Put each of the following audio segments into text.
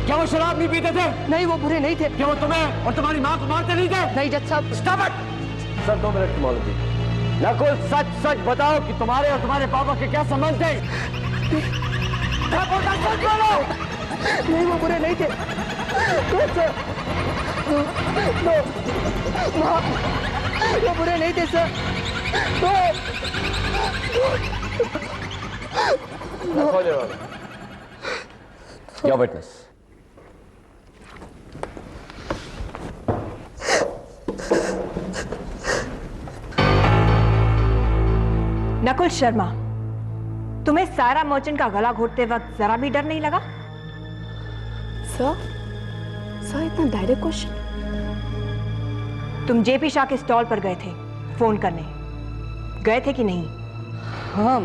क्या वो शराब नहीं पीते थे? नहीं, वो बुरे नहीं थे। क्या वो तुम्हें और तुम्हारी माँ को मारते नहीं थे? नहीं जज साहब। Stop it! सर 2 मिनट की मोहलत दी। नकुल सच सच बताओ कि तुम्हारे और तुम्हारे पापा के क्या संबंध थे? सच बोलो। नहीं, वो बुरे नहीं थे। सर, वो बुरे नहीं थे sir. Your witness. Nakul Sharma, तुम्हें सायरा मर्चेंट का गला घोटते वक्त जरा भी डर नहीं लगा? सर इतना डायरेक्ट क्वेश्चन। तुम जेपी शाह के स्टॉल पर गए थे फोन करने, गए थे कि नहीं? हाँ,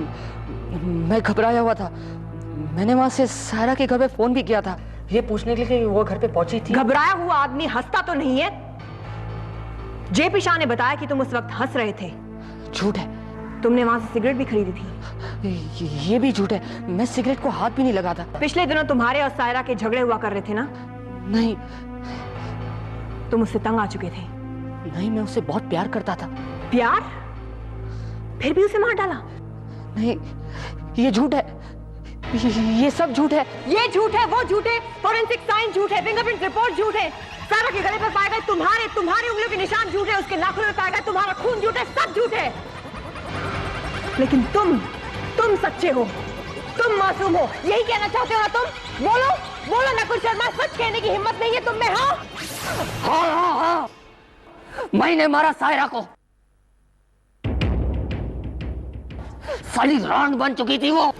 मैं घबराया हुआ था। मैंने वहां से सायरा के घर पे फोन भी किया था, ये पूछने के लिए कि वो घर पे पहुंची थी। घबराया हुआ आदमी हंसता तो नहीं है। जेपी शाह ने बताया कि तुम उस वक्त हंस रहे थे। झूठ है। तुमने वहां से सिगरेट भी खरीदी थी। ये भी झूठ है, मैं सिगरेट को हाथ भी नहीं लगाता। पिछले दिनों तुम्हारे और सायरा के झगड़े हुआ कर रहे थे ना? नहीं। तुम उससे तंग आ चुके थे? नहीं, मैं उससे बहुत प्यार करता था। प्यार? फिर भी उसे मार डाला? नहीं, ये झूठ है। ये सब झूठ है। ये झूठ है, वो झूठ है, फॉरेंसिक साइंस झूठ है, फिंगरप्रिंट रिपोर्ट झूठ है, सायरा के गले पर पाए गए तुम्हारी उंगलियों के निशान झूठ है, उसके नाखूनों में पाया गया तुम्हारा खून झूठ है, सब झूठ है। लेकिन तुम सच्चे हो, तुम मासूम हो, यही कहना चाहते हो ना तुम? बोलो नकुल शर्मा, सच कहने की हिम्मत नहीं है तुम में? हाँ, मैंने मारा सायरा को। साली रान बन चुकी थी वो।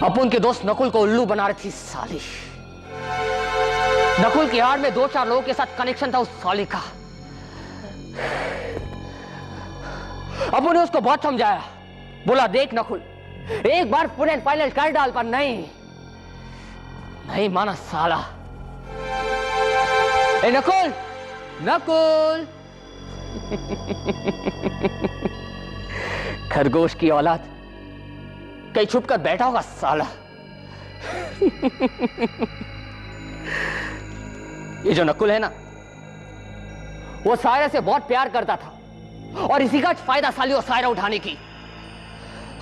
अपुन के दोस्त नकुल को उल्लू बना रही थी साली। नकुल की आड़ में 2-4 लोगों के साथ कनेक्शन था उस साली का। अपुन ने उसको बहुत समझाया, बोला देख नकुल, एक बार फुल एंड फाइनल कर डाल, पर नहीं माना साला। ए नकुल खरगोश की औलाद, कहीं छुप कर बैठा होगा साला। ये जो नकुल है ना, वो सायरा से बहुत प्यार करता था और इसी का फायदा साली और सायरा उठाने की।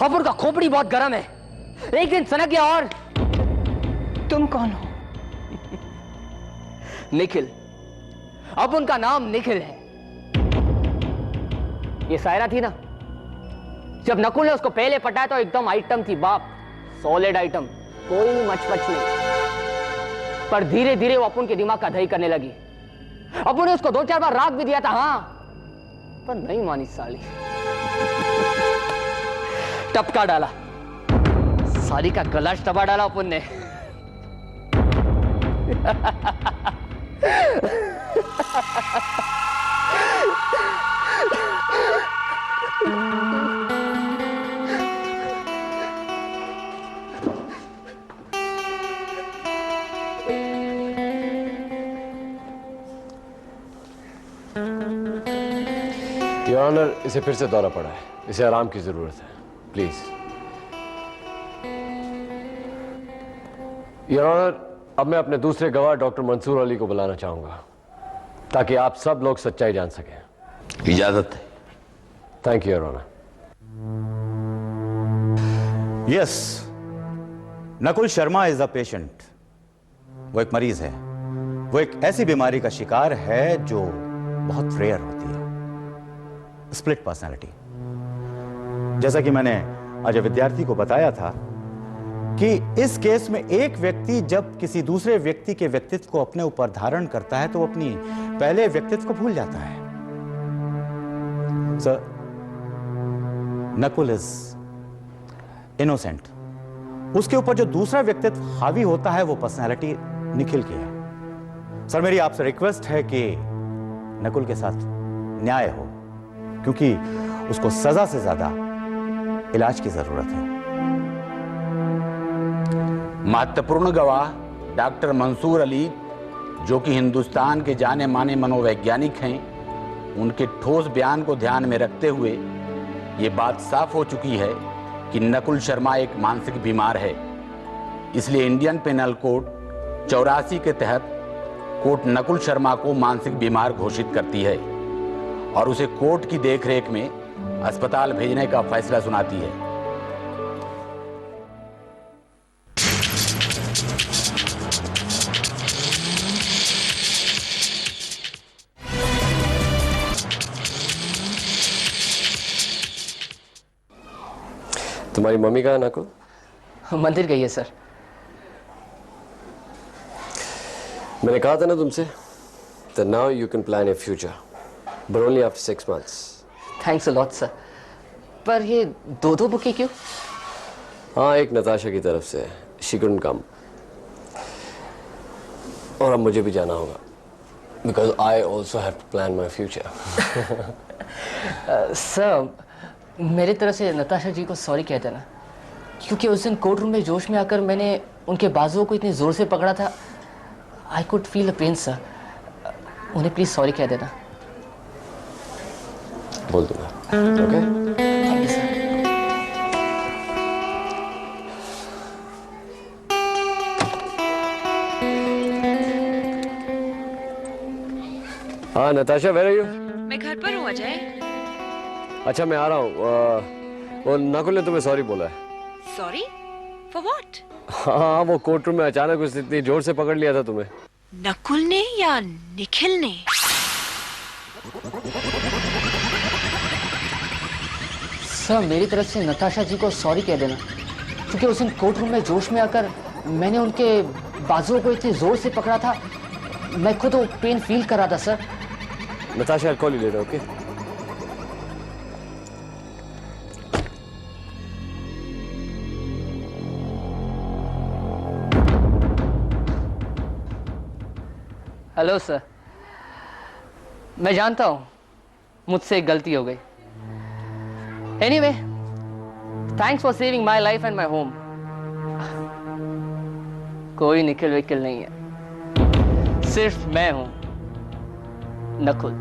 अपुन का खोपड़ी बहुत गर्म है, एक दिन सनक गया। और तुम कौन हो? निखिल। अपुन का नाम निखिल है। ये सायरा थी ना, जब नकुल ने उसको पहले पटाया तो एकदम आइटम थी बाप, सॉलिड आइटम, कोई मचपच नहीं। पर धीरे धीरे वो अपुन के दिमाग का दही करने लगी। अपुन ने उसको 2-4 बार राग भी दिया था, हाँ, पर नहीं मानी साली। टपका डाला, साली का गला टपा डाला अपुन ने। योर ऑनर, इसे फिर से दौरा पड़ा है, इसे आराम की जरूरत है, प्लीज। योर ऑनर, अब मैं अपने दूसरे गवाह डॉक्टर मंसूर अली को बुलाना चाहूंगा ताकि आप सब लोग सच्चाई जान सकें। इजाजत है। Thank you your honour. Yes, Nakul Sharma is a patient. वो एक मरीज है। वो एक ऐसी बीमारी का शिकार है जो बहुत रेयर होती है, स्प्लिट पर्सनालिटी। जैसा कि मैंने आज विद्यार्थी को बताया था कि इस केस में एक व्यक्ति जब किसी दूसरे व्यक्ति के व्यक्तित्व को अपने ऊपर धारण करता है तो वो अपनी पहले व्यक्तित्व को भूल जाता है। Sir, Nakul is innocent. उसके ऊपर जो दूसरा व्यक्तित्व हावी होता है वो पर्सनालिटी निखिल की है। सर, मेरी आपसे रिक्वेस्ट है कि नकुल के साथ न्याय हो, क्योंकि उसको सजा से ज्यादा इलाज की जरूरत है। महत्वपूर्ण गवाह डॉक्टर मंसूर अली, जो कि हिंदुस्तान के जाने माने मनोवैज्ञानिक हैं, उनके ठोस बयान को ध्यान में रखते हुए ये बात साफ हो चुकी है कि नकुल शर्मा एक मानसिक बीमार है। इसलिए इंडियन पेनल कोड 84 के तहत कोर्ट नकुल शर्मा को मानसिक बीमार घोषित करती है और उसे कोर्ट की देखरेख में अस्पताल भेजने का फैसला सुनाती है। तुम्हारी मम्मी कहाँ है नकुल? मंदिर गई है सर। मैंने कहा था ना तुमसे that now you can plan your future but only after 6 months. Thanks a lot sir. पर ये दो बुकें क्यों? हाँ, एक नताशा की तरफ से, she couldn't come. और अब मुझे भी जाना होगा because I also have to plan my future. Sir, मेरी तरफ से नताशा जी को सॉरी कह देना, क्योंकि उस दिन कोर्ट रूम में जोश में आकर मैंने उनके बाजुओं को इतनी जोर से पकड़ा था। I could feel the pain sir. उन्हें प्लीज सॉरी कह देना। बोल दूंगा। ओके? Thank you sir. हाँ नताशा, where are you? मैं घर पर हूँ अजय। अच्छा, मैं आ रहा हूँ। वो नकुल ने तुम्हें सॉरी बोला है। Sorry for what? हाँ, वो कोर्ट रूम में अचानक उसने इतनी जोर से पकड़ लिया था तुम्हें। नकुल ने या निखिल ने? सर, मेरी तरफ से नताशा जी को सॉरी कह देना, क्योंकि उस दिन कोर्ट रूम में जोश में आकर मैंने उनके बाजुओं को इतनी जोर से पकड़ा था। मैं खुद वो पेन फील कर रहा था sir. Natasha, I'll call you later, okay? Hello sir. मैं जानता हूं मुझसे एक गलती हो गई। Anyway, thanks for saving my life and my home. कोई निखिल विखिल नहीं है, सिर्फ मैं हूं नकुल।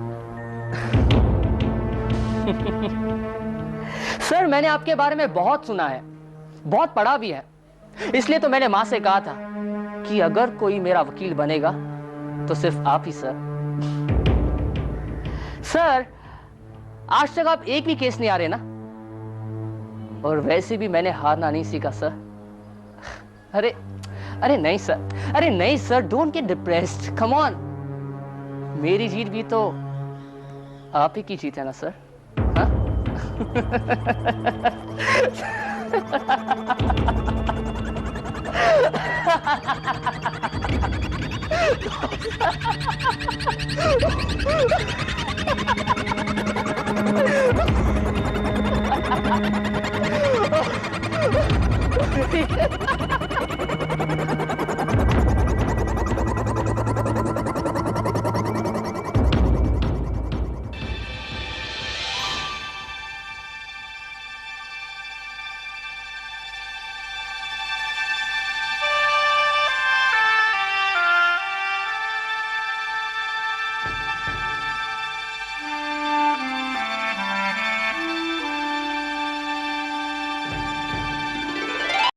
सर, मैंने आपके बारे में बहुत सुना है, बहुत पढ़ा भी है। इसलिए तो मैंने मां से कहा था कि अगर कोई मेरा वकील बनेगा तो सिर्फ आप ही सर। सर, आज तक आप एक भी केस नहीं आ रहे ना, और वैसे भी मैंने हारना नहीं सीखा सर। अरे नहीं सर, अरे नहीं sir, don't get depressed, come on. मेरी जीत भी तो आप ही की जीत है ना सर। हाँ?